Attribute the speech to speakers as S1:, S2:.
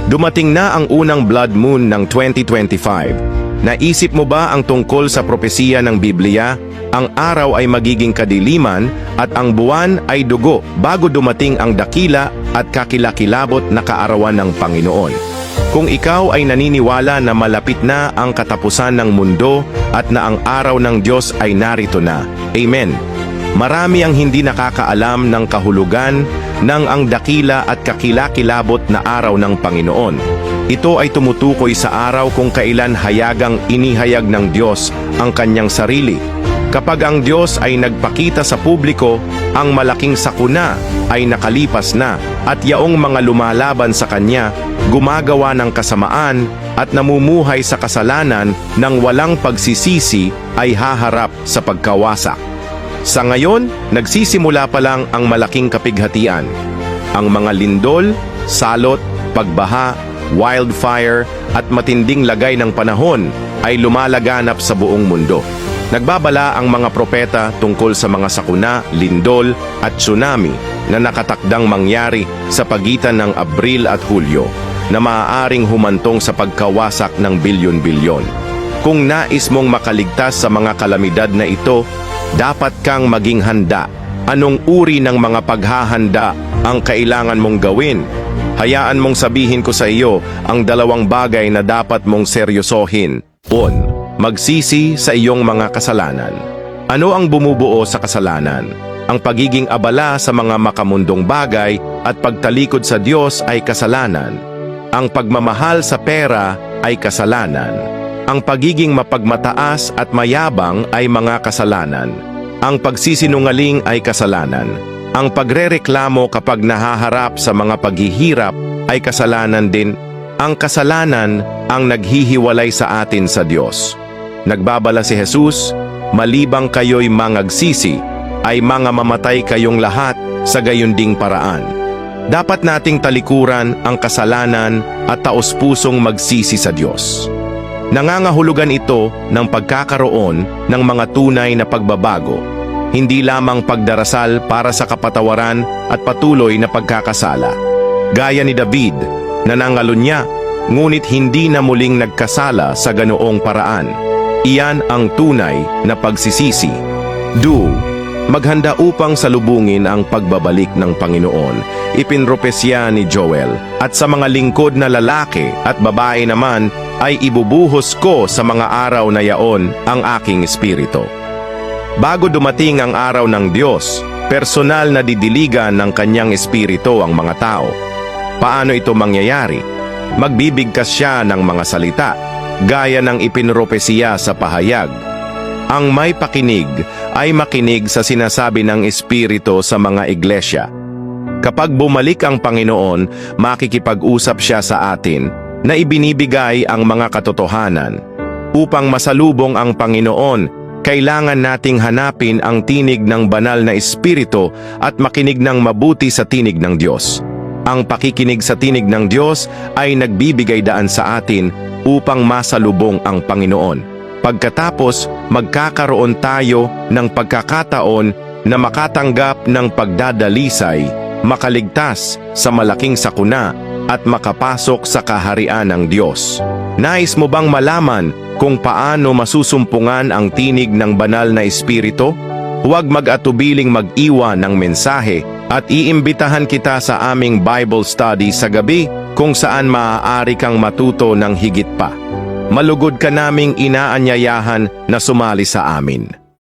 S1: Dumating na ang unang blood moon ng 2025. Naisip mo ba ang tungkol sa propesiya ng Biblia? Ang araw ay magiging kadiliman at ang buwan ay dugo bago dumating ang dakila at kakilakilabot na kaarawan ng Panginoon. Kung ikaw ay naniniwala na malapit na ang katapusan ng mundo at na ang araw ng Diyos ay narito na, Amen. Marami ang hindi nakakaalam ng kahulugan ng ang dakila at kakilakilabot na araw ng Panginoon. Ito ay tumutukoy sa araw kung kailan hayagang inihayag ng Diyos ang kanyang sarili. Kapag ang Diyos ay nagpakita sa publiko, ang malaking sakuna ay nakalipas na at yaong mga lumalaban sa kanya, gumagawa ng kasamaan at namumuhay sa kasalanan ng walang pagsisisi ay haharap sa pagkawasak. Sa ngayon, nagsisimula pa lang ang malaking kapighatian. Ang mga lindol, salot, pagbaha, wildfire at matinding lagay ng panahon ay lumalaganap sa buong mundo. Nagbabala ang mga propeta tungkol sa mga sakuna, lindol at tsunami na nakatakdang mangyari sa pagitan ng Abril at Hulyo na maaaring humantong sa pagkawasak ng bilyon-bilyon. Kung nais mong makaligtas sa mga kalamidad na ito, dapat kang maging handa. Anong uri ng mga paghahanda ang kailangan mong gawin? Hayaan mong sabihin ko sa iyo ang dalawang bagay na dapat mong seryosohin. Magsisi sa iyong mga kasalanan. Ano ang bumubuo sa kasalanan? Ang pagiging abala sa mga makamundong bagay at pagtalikod sa Diyos ay kasalanan. Ang pagmamahal sa pera ay kasalanan. Ang pagiging mapagmataas at mayabang ay mga kasalanan. Ang pagsisinungaling ay kasalanan. Ang pagrereklamo kapag nahaharap sa mga paghihirap ay kasalanan din. Ang kasalanan ang naghihiwalay sa atin sa Diyos. Nagbabala si Jesus, malibang kayo'y mangagsisi, ay mga mamatay kayong lahat sa gayunding paraan. Dapat nating talikuran ang kasalanan at taos-pusong magsisi sa Diyos. Nangangahulugan ito ng pagkakaroon ng mga tunay na pagbabago, hindi lamang pagdarasal para sa kapatawaran at patuloy na pagkakasala. Gaya ni David, nanangalunya, ngunit hindi na muling nagkasala sa ganoong paraan. Iyan ang tunay na pagsisisi. Maghanda upang salubungin ang pagbabalik ng Panginoon. Ipinropesya ni Joel, at sa mga lingkod na lalaki at babae naman ay ibubuhos ko sa mga araw na yaon ang aking espiritu. Bago dumating ang araw ng Diyos, personal na didiligan ng kanyang espiritu ang mga tao. Paano ito mangyayari? Magbibigkas siya ng mga salita, gaya ng ipinropesiya sa pahayag. Ang may pakinig ay makinig sa sinasabi ng Espiritu sa mga iglesia. Kapag bumalik ang Panginoon, makikipag-usap siya sa atin na ibinibigay ang mga katotohanan. Upang masalubong ang Panginoon, kailangan nating hanapin ang tinig ng banal na Espiritu at makinig ng mabuti sa tinig ng Diyos. Ang pakikinig sa tinig ng Diyos ay nagbibigay daan sa atin upang masalubong ang Panginoon. Pagkatapos, magkakaroon tayo ng pagkakataon na makatanggap ng pagdadalisay, makaligtas sa malaking sakuna at makapasok sa kaharian ng Diyos. Nais mo bang malaman kung paano masusumpungan ang tinig ng banal na Espiritu? Huwag mag-atubiling mag-iwan ng mensahe at iimbitahan kita sa aming Bible study sa gabi kung saan maaari kang matuto ng higit pa. Malugod ka naming inaanyayahan na sumali sa amin.